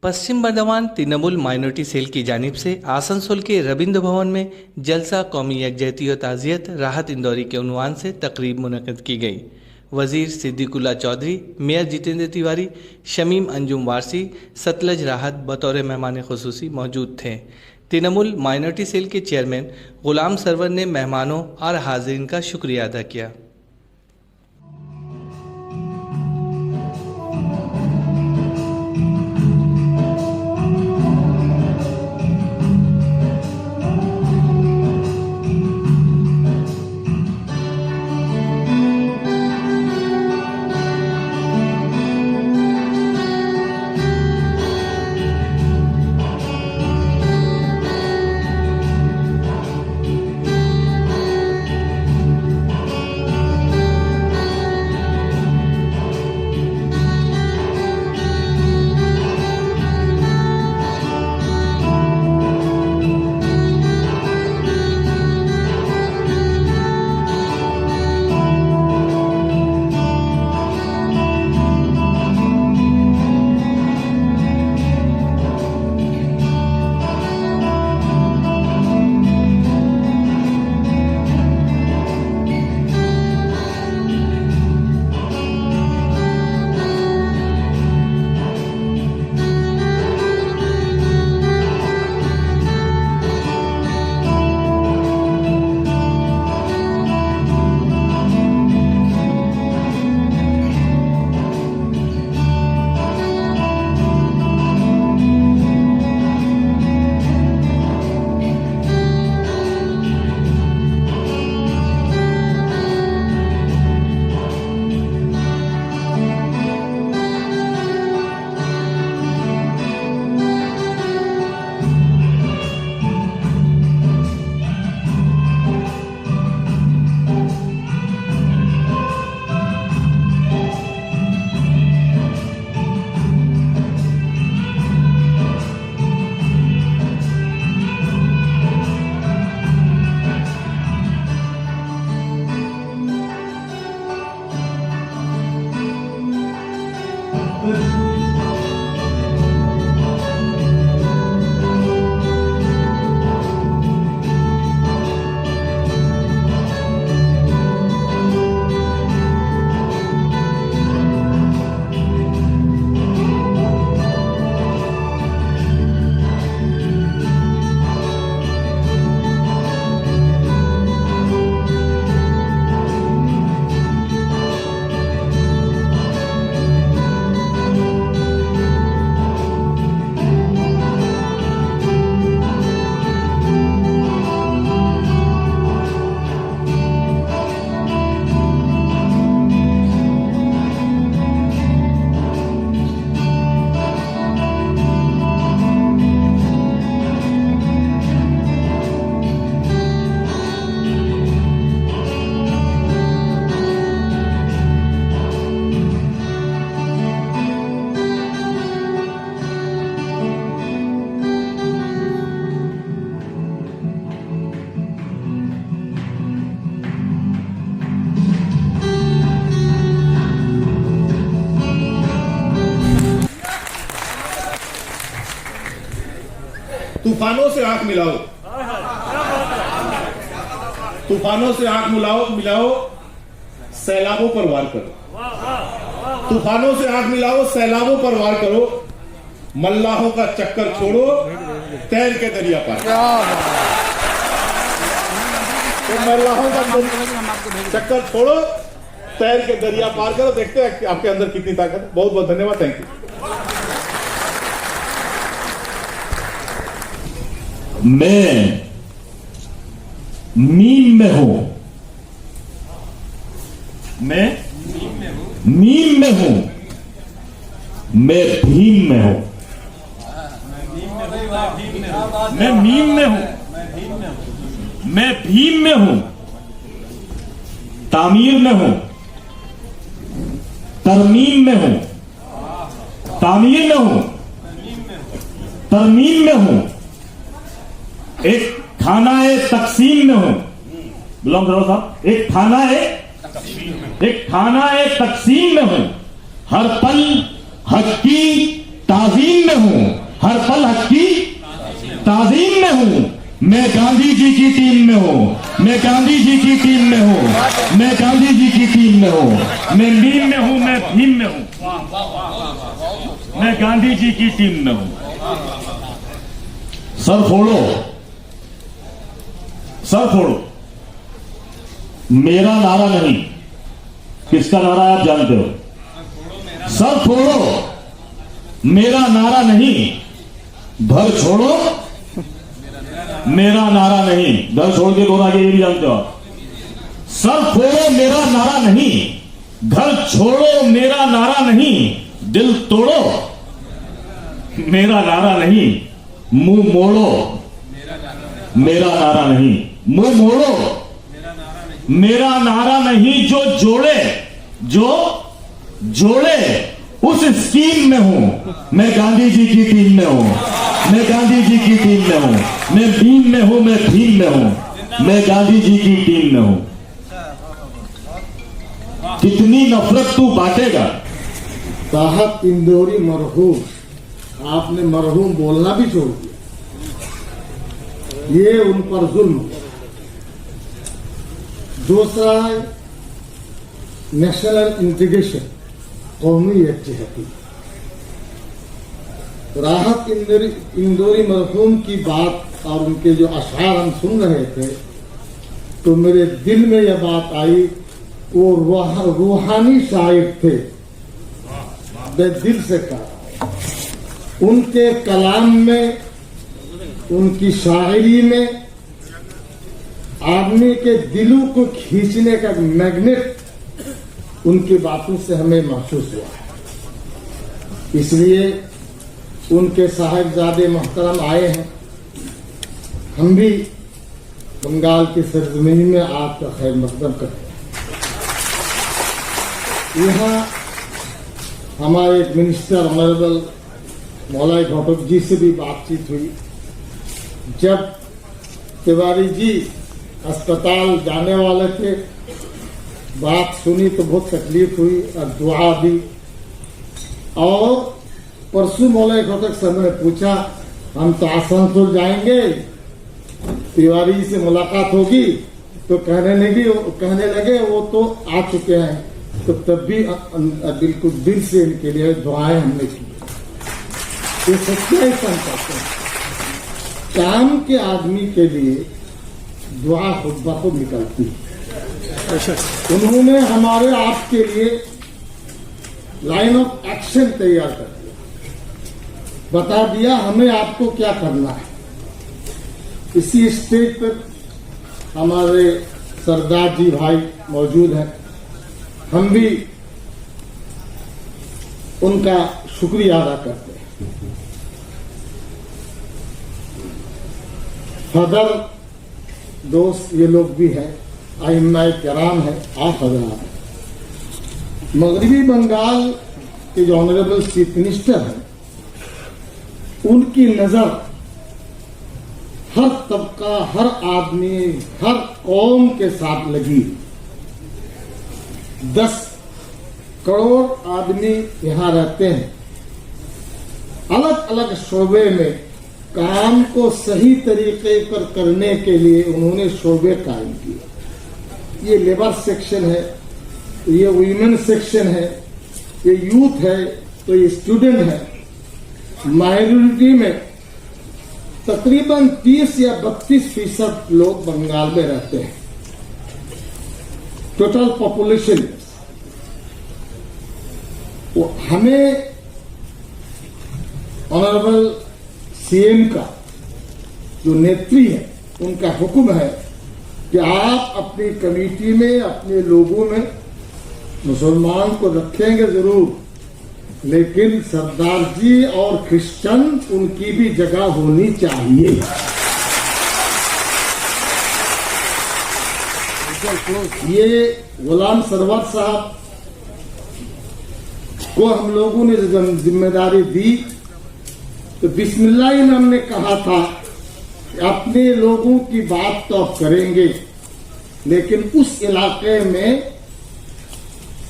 पश्चिम Bardhaman Trinamool minority cell की जानिब से आसनसोल के रविंद्र भवन में जलसा कौमी यकजहती व ताज़ियत राहत इंदौरी के उन्वान से तकरीब मुनक़्क़द की गई। वज़ीर सिद्दीकुल्ला चौधरी, मेयर जितेंद्र तिवारी, शमीम अंजुम वारसी, सतलज राहत बतौर मेहमान ख़ुसूसी मौजूद थे। तृणमूल माइनॉरिटी सेल के चेयरमैन गुलाम सरवर ने मेहमानों और हाज़रीन का शुक्रिया अदा किया। तूफानों से आंख मिलाओ, तूफानों से आंख मिलाओ, सैलाबों पर वार करो। तूफानों से आंख मिलाओ, सैलाबों पर वार करो। मल्लाहों का चक्कर छोड़ो, तैर के दरिया पार। तो मल्लाहों का चक्कर छोड़ो, तैर के दरिया पार करो। देखते हैं आपके अंदर कितनी ताकत है। बहुत बहुत धन्यवाद। Thank you. मैं मीम में हूं, मैं मीम में हूं, मैं भीम में हूं, मैं मीम में हूं, मैं भीम में हूं, तामीर में हूं, तरमीम में हूं, तामीर में हूं, तरमीम में हूं, एक थाना-ए तकसीम में हूं। गुलाम सरवर साहब, एक थाना-ए तकसीम में हूं। हर पल हक की ताजीम में हूं, हर पल हक की ताजीम में हूं। मैं गांधी जी की टीम में हूं, मैं गांधी जी की टीम में हूं, मैं गांधी जी की टीम में हूं। मैं मीम में हूं, मैं भीम में हूं, मैं गांधी जी की टीम में हूं। सर फोड़ो, सर फोड़ो, मेरा नारा नहीं। किसका नारा है आप जानते हो? सर फोड़ो, मेरा नारा नहीं। घर छोड़ो, मेरा नारा नहीं। घर छोड़ के कौन आगे ये भी जानते हो आप। सर फोड़ो, मेरा नारा नहीं। घर छोड़ो, मेरा नारा नहीं। दिल तोड़ो, मेरा नारा नहीं। मुंह मोड़ो, मेरा नारा नहीं। मुंह मोड़ो, मेरा नारा नहीं। जो जोड़े, जो जोड़े उस स्कीम में हूं। मैं गांधी जी की टीम में हूं, मैं गांधी जी की टीम में हूं। मैं भीम में हूं, मैं भीम में हूं, मैं गांधी जी की टीम में हूं। कितनी नफरत तू बांटेगा। राहत इंदौरी मरहूम, आपने मरहूम बोलना भी छोड़ दिया। ये उन पर जुल्म। दूसरा है नेशनल इंटीग्रेशन, कौमी यकजहती। राहत इंदौरी मरहूम की बात और उनके जो अशआर हम सुन रहे थे तो मेरे दिल में यह बात आई, वो रूहानी शायर थे। मैं दिल से कहा, उनके कलाम में, उनकी शायरी में आदमी के दिलों को खींचने का मैग्नेट उनकी बातों से हमें महसूस हुआ है। इसलिए उनके साहिबजादे मोहतरम आए हैं। हम भी बंगाल की सरजमीन में आपका खैर मकदम करते हैं। यहाँ हमारे मिनिस्टर ऑनरेबल मौलाई घटक जी से भी बातचीत हुई। जब तिवारी जी अस्पताल जाने वाले थे, बात सुनी तो बहुत तकलीफ हुई और दुआ दी। और परसों मौलाई घटक सर ने पूछा, हम तो आसनसोल जाएंगे, तिवारी जी से मुलाकात होगी, तो कहने लगे वो तो आ चुके हैं। तो तब भी बिल्कुल दिल से इनके लिए दुआएं हमने की। ये सच्चाई करते हैं। काम के आदमी के लिए दुआ खुद ब खुद निकलती है। उन्होंने हमारे आपके लिए लाइन ऑफ एक्शन तैयार कर दिया, बता दिया हमें आपको क्या करना है। इसी स्टेज पर हमारे सरदार जी भाई मौजूद हैं। हम भी उनका शुक्रिया अदा करते हैं। सदर दोस्त ये लोग भी हैं, आइम्माए किराम है, आप हजरात हैं। मगरबी बंगाल के जो ऑनरेबल चीफ मिनिस्टर हैं, उनकी नजर हर तबका, हर आदमी, हर कौम के साथ लगी। 10 करोड़ आदमी यहाँ रहते हैं। अलग अलग शोबे में काम को सही तरीके पर करने के लिए उन्होंने शोबे कायम किए। ये लेबर सेक्शन है, ये वुमेन सेक्शन है, ये यूथ है, तो ये स्टूडेंट है। माइनॉरिटी में तकरीबन 30 या 32% लोग बंगाल में रहते हैं। Total population. हमें ऑनरेबल सीएम का जो नेत्री है, उनका हुक्म है कि आप अपनी कमेटी में, अपने लोगों में मुसलमान को रखेंगे जरूर, लेकिन सरदार जी और क्रिश्चियन उनकी भी जगह होनी चाहिए। ये गुलाम सरवर साहब को हम लोगों ने जिम्मेदारी दी तो बिस्मिल्लाह में हमने कहा था कि अपने लोगों की बात तो आप करेंगे, लेकिन उस इलाके में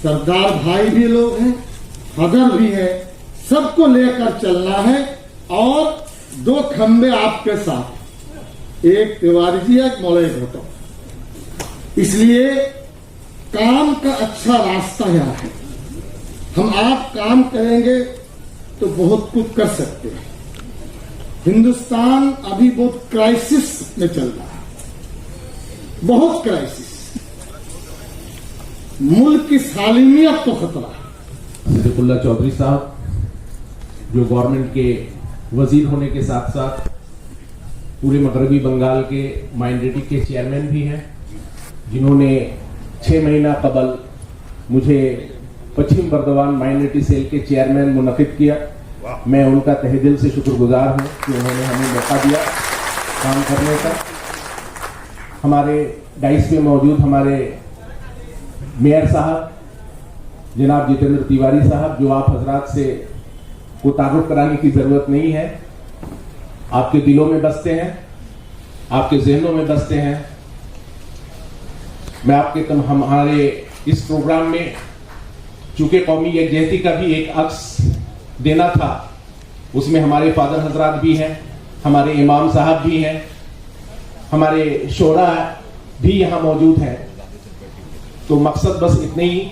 सरदार भाई भी लोग हैं, हदर भी है, सबको लेकर चलना है और 2 खंबे आपके साथ, एक तिवारी जी, एक मौलवी घोटक। इसलिए काम का अच्छा रास्ता यहाँ है। हम आप काम करेंगे तो बहुत कुछ कर सकते हैं। हिंदुस्तान अभी बहुत क्राइसिस में चल रहा है, बहुत क्राइसिस। मुल्क की सालिमियत को खतरा है। सिद्दीकुल्ला चौधरी साहब जो गवर्नमेंट के वजीर होने के साथ साथ पूरे मगरबी बंगाल के माइनॉरिटी के चेयरमैन भी हैं, जिन्होंने 6 महीना कबल मुझे पश्चिम बर्दवान माइनॉरिटी सेल के चेयरमैन मुनक़िद किया। मैं उनका तहे दिल से शुक्रगुजार हूं कि उन्होंने हमें मौका दिया काम करने का। हमारे डाइस में मौजूद हमारे मेयर साहब जनाब जितेंद्र तिवारी साहब, जो आप हजरात से को तारुफ कराने की जरूरत नहीं है, आपके दिलों में बसते हैं, आपके जहनों में बसते हैं। मैं आपके हमारे इस प्रोग्राम में चूंकि कौमी यकजहती का भी एक अक्स देना था, उसमें हमारे फादर हजरात भी हैं, हमारे इमाम साहब भी हैं, हमारे शोरा भी यहाँ मौजूद हैं। तो मकसद बस इतने ही,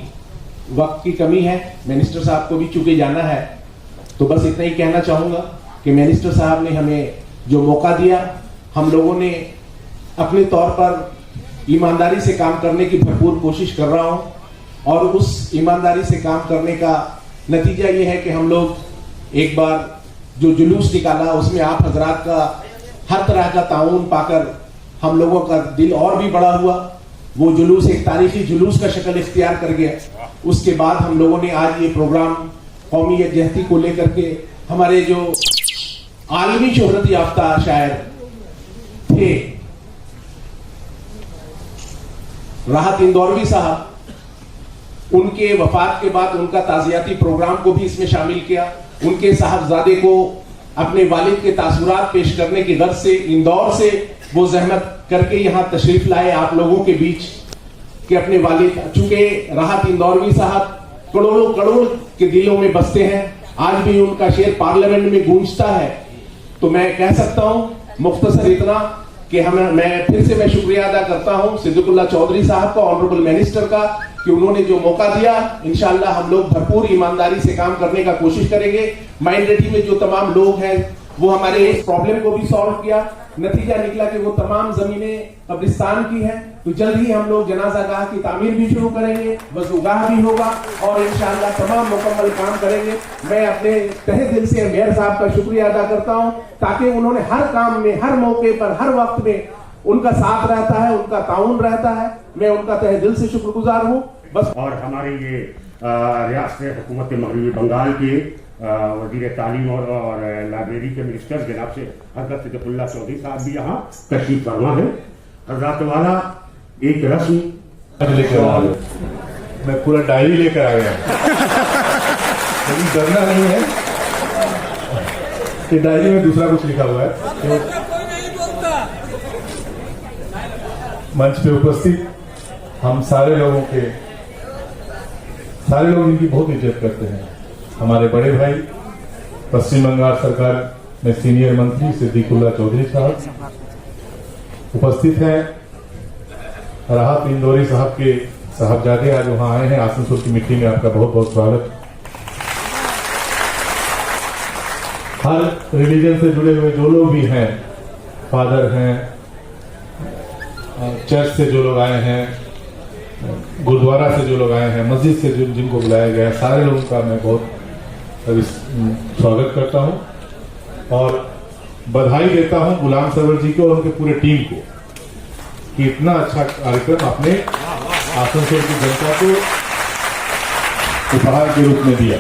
वक्त की कमी है, मिनिस्टर साहब को भी चूंकि जाना है, तो बस इतना ही कहना चाहूंगा कि मिनिस्टर साहब ने हमें जो मौका दिया, हम लोगों ने अपने तौर पर ईमानदारी से काम करने की भरपूर कोशिश कर रहा हूं, और उस ईमानदारी से काम करने का नतीजा ये है कि हम लोग एक बार जो जुलूस निकाला उसमें आप हजरात का हर तरह का ताउन पाकर हम लोगों का दिल और भी बड़ा हुआ। वो जुलूस एक तारीखी जुलूस का शक्ल इख्तियार कर गया। उसके बाद हम लोगों ने आज ये प्रोग्राम कौमी यकजहती को लेकर के, हमारे जो आलमी शोहरत याफ्ता शायर थे राहत इंदौरवी साहब, उनके वफात के बाद उनका ताजियाती प्रोग्राम को भी इसमें शामिल किया। उनके साहबजादे को अपने वालिद के तासुरात पेश करने की गर्ज से इंदौर से वो जहमत करके यहाँ तशरीफ लाए आप लोगों के बीच कि अपने वालिद, चूंकि राहत इंदौरवी साहब करोड़ों करोड़ के दिलों में बसते हैं, आज भी उनका शेर पार्लियामेंट में गूंजता है। तो मैं कह सकता हूं मुख्तसर इतना कि मैं फिर से मैं शुक्रिया अदा करता हूं सिद्दीकुल्ला चौधरी साहब का, ऑनरेबल मिनिस्टर का, कि उन्होंने जो मौका दिया। इंशाअल्लाह हम लोग भरपूर ईमानदारी से काम करने का कोशिश करेंगे। माइनॉरिटी में जो तमाम लोग हैं वो हमारे इस प्रॉब्लम को भी सॉल्व किया। नतीजा निकला कि वो तमाम जमीनें कब्रिस्तान की हैं, तो जल्द ही हम लोग जनाजागाह की तामीर भी शुरू करेंगे, वज़ूगाह भी होगा और इंशाअल्लाह तमाम मुकम्मल काम करेंगे। मैं अपने तहे दिल से मेयर साहब का शुक्रिया अदा करता हूं, ताकि उन्होंने हर काम में, हर मौके पर, हर वक्त में उनका साथ रहता है, उनका ताउन रहता है। मैं उनका तहे दिल से शुक्रगुजार हूँ। बस और हमारे ये रियासत हुकूमत मगरबी बंगाल के वजीर तालीम और लाइब्रेरी के मिनिस्टर जनाब से हजरत सिद्दीकुल्ला चौधरी साहब भी यहाँ तशरीफ फरमा है। हजरत वाला एक रस्म लेकर आ गया, मैं पूरा डायरी लेकर आ गया। लेकिन डरना नहीं है कि डायरी में दूसरा कुछ लिखा हुआ है। तो मंच पे उपस्थित हम सारे लोग इनकी बहुत इज्जत करते हैं। हमारे बड़े भाई पश्चिम बंगाल सरकार में सीनियर मंत्री सिद्दीकुल्ला चौधरी साहब उपस्थित हैं। राहत इंदौरी साहब के साहबजादे आज वहां आए हैं। आसनसोल की मिट्टी में आपका बहुत बहुत स्वागत। हर रिलीजन से जुड़े हुए जो लोग भी हैं, फादर हैं, चर्च से जो लोग आए हैं, गुरुद्वारा से जो लोग आए हैं, मस्जिद से जिनको बुलाया गया है, सारे लोगों का मैं बहुत स्वागत करता हूं और बधाई देता हूं गुलाम सरवर जी को और उनके पूरे टीम को कि इतना अच्छा कार्यक्रम अपने आसनसोल की जनता को उपहार के रूप में दिया।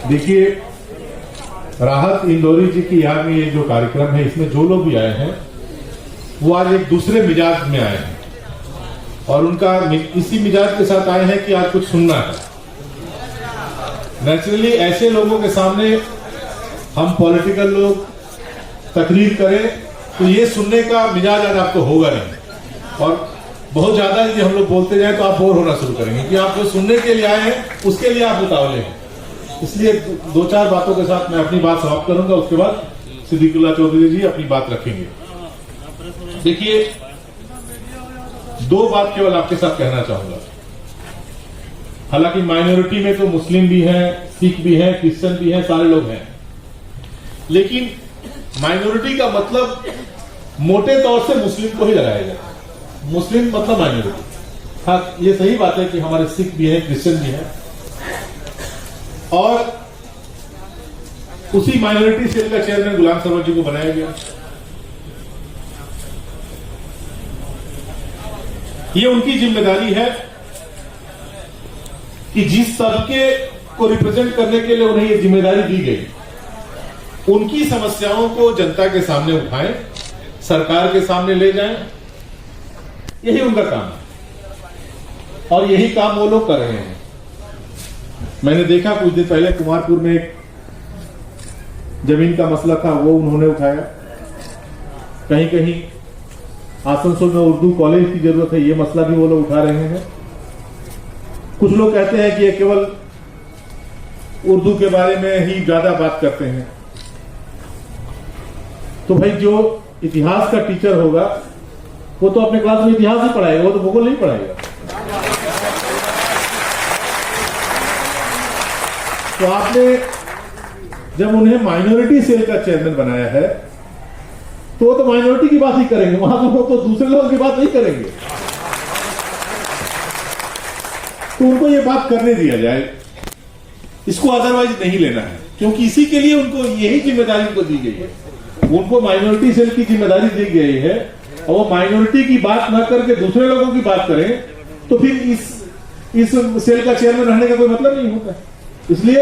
देखिए, राहत इंदौरी जी की याद में ये जो कार्यक्रम है, इसमें जो लोग भी आए हैं वो आज एक दूसरे मिजाज में आए हैं और उनका इसी मिजाज के साथ आए हैं कि आज कुछ सुनना है। नेचुरली ऐसे लोगों के सामने हम पॉलिटिकल लोग तकरीर करें तो ये सुनने का मिजाज आज आपको होगा नहीं, और बहुत ज्यादा यदि हम लोग बोलते जाए तो आप बोर होना शुरू करेंगे कि आप जो सुनने के लिए आए हैं उसके लिए आप उतावले हैं। इसलिए दो चार बातों के साथ मैं अपनी बात समाप्त करूंगा, उसके बाद सिद्दीकुल्लाह चौधरी जी अपनी बात रखेंगे। देखिए, दो बात केवल आपके साथ कहना चाहूंगा। हालांकि माइनॉरिटी में तो मुस्लिम भी हैं, सिख भी हैं, क्रिश्चियन भी हैं, सारे लोग हैं, लेकिन माइनॉरिटी का मतलब मोटे तौर से मुस्लिम को ही लगाया जाता है। मुस्लिम मतलब माइनॉरिटी। हाँ, ये सही बात है कि हमारे सिख भी हैं, क्रिश्चियन भी हैं, और उसी माइनॉरिटी सेल का चेयरमैन गुलाम सरवर जी को बनाया गया। ये उनकी जिम्मेदारी है कि जिस तबके को रिप्रेजेंट करने के लिए उन्हें ये जिम्मेदारी दी गई, उनकी समस्याओं को जनता के सामने उठाएं, सरकार के सामने ले जाएं। यही उनका काम है और यही काम वो लोग कर रहे हैं। मैंने देखा कुछ दिन पहले कुमारपुर में एक जमीन का मसला था, वो उन्होंने उठाया। कहीं कहीं आसनसोल में उर्दू कॉलेज की जरूरत है, ये मसला भी वो लोग उठा रहे हैं। कुछ लोग कहते हैं कि ये केवल उर्दू के बारे में ही ज्यादा बात करते हैं। तो भाई, जो इतिहास का टीचर होगा वो तो अपने क्लास में इतिहास ही पढ़ाएगा, वो तो भूगोल नहीं पढ़ाएगा। तो आपने जब उन्हें माइनॉरिटी सेल का चेयरमैन बनाया है तो वो तो माइनॉरिटी की बात ही करेंगे, वहां तो वो तो दूसरे लोगों की बात नहीं करेंगे। तो उनको ये बात करने दिया जाए, इसको अदरवाइज नहीं लेना है, क्योंकि इसी के लिए उनको यही जिम्मेदारी उनको दी गई है। उनको माइनॉरिटी सेल की जिम्मेदारी दी गई है और वो माइनॉरिटी की बात ना करके दूसरे लोगों की बात करें तो फिर इस सेल का चेयरमैन रहने का कोई मतलब नहीं होता। इसलिए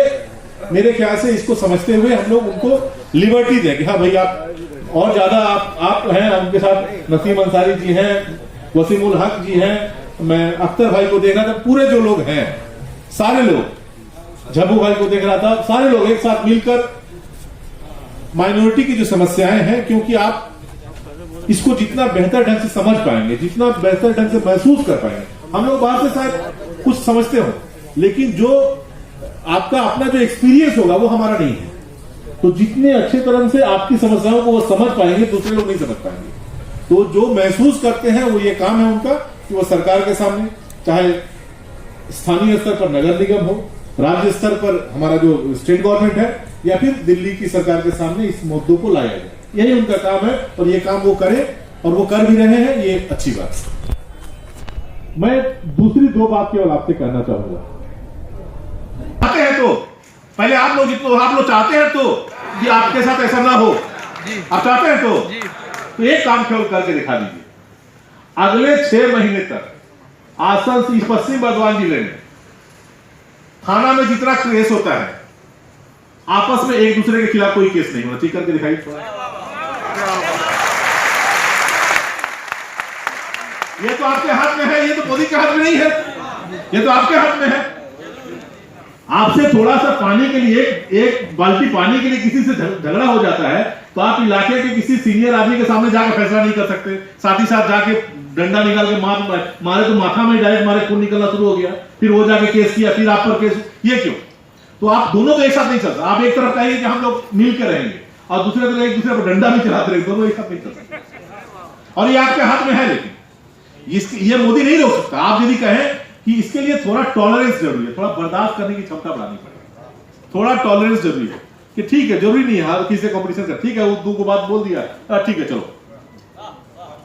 मेरे ख्याल से इसको समझते हुए हम लोग उनको लिबर्टी दें कि हाँ भाई, आप और ज्यादा आप हैं, उनके साथ नसीम अंसारी जी हैं, वसीमुल हक जी हैं, मैं अख्तर भाई को देख रहा था, पूरे जो लोग हैं सारे लोग, झब्बू भाई को देख रहा था, सारे लोग एक साथ मिलकर माइनॉरिटी की जो समस्याएं हैं, क्योंकि आप इसको जितना बेहतर ढंग से समझ पाएंगे, जितना बेहतर ढंग से महसूस कर पाएंगे, हम लोग बाहर से शायद कुछ समझते हो, लेकिन जो आपका अपना जो एक्सपीरियंस होगा वो हमारा नहीं है। तो जितने अच्छे तरह से आपकी समस्याओं को वो समझ पाएंगे, दूसरे लोग नहीं समझ पाएंगे। तो जो महसूस करते हैं वो ये काम है उनका कि वो सरकार के सामने, चाहे स्थानीय स्तर पर नगर निगम हो, राज्य स्तर पर हमारा जो स्टेट गवर्नमेंट है, या फिर दिल्ली की सरकार के सामने इस मुद्दों को लाया जाए। यही उनका काम है और ये काम वो करें और वो कर भी रहे हैं, ये अच्छी बात है। मैं दूसरी दो बात केवल आपसे कहना चाहूंगा। चाहते हैं तो पहले आप लोग चाहते हैं तो कि आपके साथ ऐसा ना हो, आप चाहते हैं तो एक काम केवल करके दिखा दीजिए। अगले 6 महीने तक आसन पश्चिम बर्धमान जिले में थाना में जितना केस होता है, आपस में एक दूसरे के खिलाफ कोई केस नहीं होना चाहिए, करके दिखाई। ये तो आपके हाथ में है, ये तो मोदी के हाथ में नहीं है, ये तो आपके हाथ में है। आपसे थोड़ा सा पानी के लिए, एक बाल्टी पानी के लिए किसी से झगड़ा हो जाता है तो आप इलाके के किसी सीनियर आदमी के सामने जाकर फैसला नहीं कर सकते, साथ ही साथ जाके डंडा निकाल के मारे तो माथा में डायरेक्ट मारे, खून निकलना शुरू हो गया, फिर वो जाके केस किया, फिर आप पर केस, ये क्यों? तो आप दोनों को एक साथ नहीं चल सकते। आप एक तरफ कहेंगे कि हम लोग मिलकर रहेंगे और दूसरे तरफ एक दूसरे पर डंडा भी चलाते रहेंगे, दोनों एक साथ नहीं चल सकते। और ये आपके हाथ में है, लेकिन ये मोदी नहीं रोक सकता। आप यदि कहें कि इसके लिए थोड़ा टॉलरेंस जरूरी है, थोड़ा बर्दाश्त करने की क्षमता बढ़ानी पड़ेगी, थोड़ा टॉलरेंस जरूरी है कि ठीक है, जरूरी नहीं है हर किसी से कॉम्पिटिशन कर, ठीक है उर्दू को बात बोल दिया, ठीक है चलो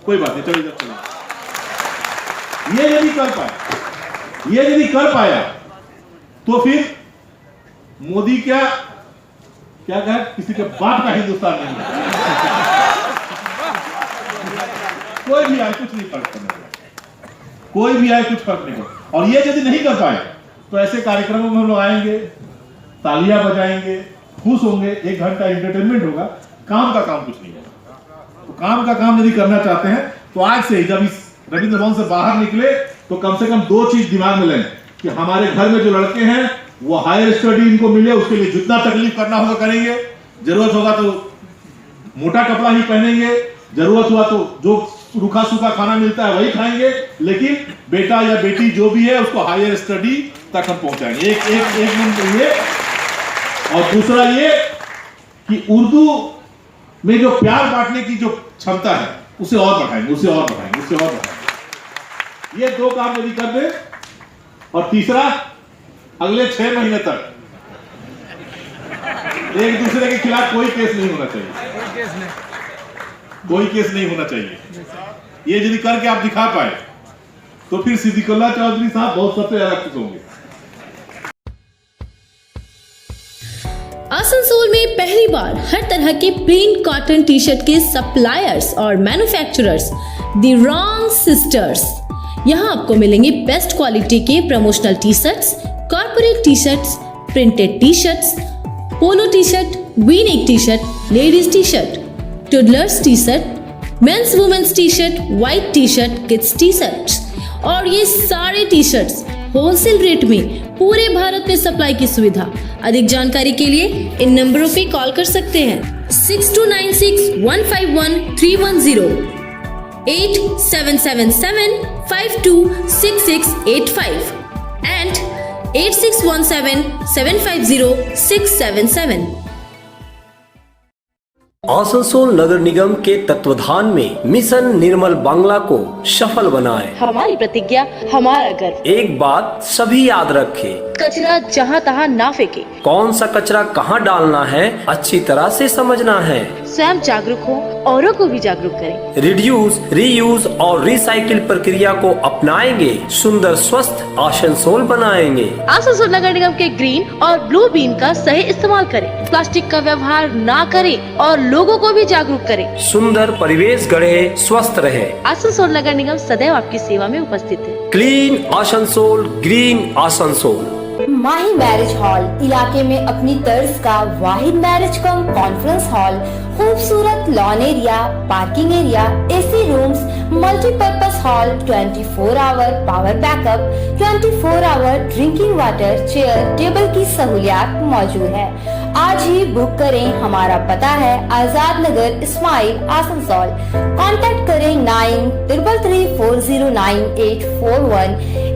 कोई बात नहीं, चलो चलो। ये यदि कर पाया तो फिर मोदी क्या कहा, किसी के बाप का हिंदुस्तान नहीं है। कोई भी आए कुछ नहीं फर्क पड़ेगा, कोई भी आए कुछ फर्क नहीं पड़ेगा। और ये यदि नहीं कर पाए तो ऐसे कार्यक्रमों में हम लोग आएंगे, तालियां बजाएंगे, खुश होंगे, 1 घंटा एंटरटेनमेंट होगा, काम का काम कुछ नहीं होगा। तो काम का काम यदि करना चाहते हैं तो आज से ही, जब इस रविंद्र भवन से बाहर निकले तो कम से कम 2 चीज दिमाग में लें कि हमारे घर में जो लड़के हैं वो हायर स्टडी इनको मिले, उसके लिए जितना तकलीफ करना होगा करेंगे, जरूरत होगा तो मोटा कपड़ा ही पहनेंगे, जरूरत हुआ तो जो रूखा सूखा खाना मिलता है वही खाएंगे, लेकिन बेटा या बेटी जो भी है उसको हायर स्टडी तक हम पहुंचाएंगे। एक मिनट के लिए और दूसरा ये कि उर्दू में जो प्यार बांटने की जो क्षमता है उसे और बढ़ाएंगे, उसे और बढ़ाएंगे, उसे और बढ़ाएंगे। ये 2 काम यदि कर दे, और तीसरा अगले 6 महीने तक एक दूसरे के खिलाफ कोई केस नहीं होना चाहिए, कोई केस नहीं होना चाहिए। ये यदि करके आप दिखा पाए तो फिर सिद्दीकुल्लाह चौधरी साहब बहुत सबसे ज्यादा खुश होंगे। आसनसोल में पहली बार हर तरह के प्रिंट कॉटन टी शर्ट के सप्लायर्स और मैन्युफैक्चरर्स द रॉन्ग सिस्टर्स। यहाँ आपको मिलेंगे बेस्ट क्वालिटी के promotional T shirts, corporate T shirts, printed T shirts, polo T shirt, V neck T shirt, ladies T shirt, toddlers T shirt, men's women's T shirt, white T shirt, kids T shirts, और ये सारे T shirts wholesale rate में पूरे भारत में supply की सुविधा। अधिक जानकारी के लिए इन नंबरों पे कॉल कर सकते हैं 6296151310, 8777526685 and 8617750677। आसनसोल नगर निगम के तत्वाधान में मिशन निर्मल बांग्ला को सफल बनाएं। हमारी प्रतिज्ञा, हमारा गर्व। एक बात सभी याद रखें, कचरा जहाँ तहाँ ना फेंके। कौन सा कचरा कहाँ डालना है अच्छी तरह से समझना है। स्वयं जागरूक हो, औरों को भी जागरूक करें। रिड्यूस, रीयूज और रिसाइकिल प्रक्रिया को अपनाएंगे, सुंदर स्वस्थ आसनसोल बनाएंगे। आसनसोल नगर निगम के ग्रीन और ब्लू बीन का सही इस्तेमाल करें, प्लास्टिक का व्यवहार ना करें और लोगों को भी जागरूक करें। सुंदर परिवेश गढ़े, स्वस्थ रहे। आसनसोल नगर निगम सदैव आपकी सेवा में उपस्थित है। Clean Asansol, green Asansol. Mahi marriage hall इलाके में अपनी तर्ज का वाहिद मैरिज कम कॉन्फ्रेंस हॉल, खूबसूरत lawn area, parking area, AC rooms, multipurpose hall, 24 hour power backup, 24 hour drinking water, chair table की सहूलियात मौजूद है। आज ही बुक करें। हमारा पता है आजाद नगर, इस्माइल, आसनसोल। कांटेक्ट करें 9334098841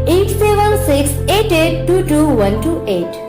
87688222128।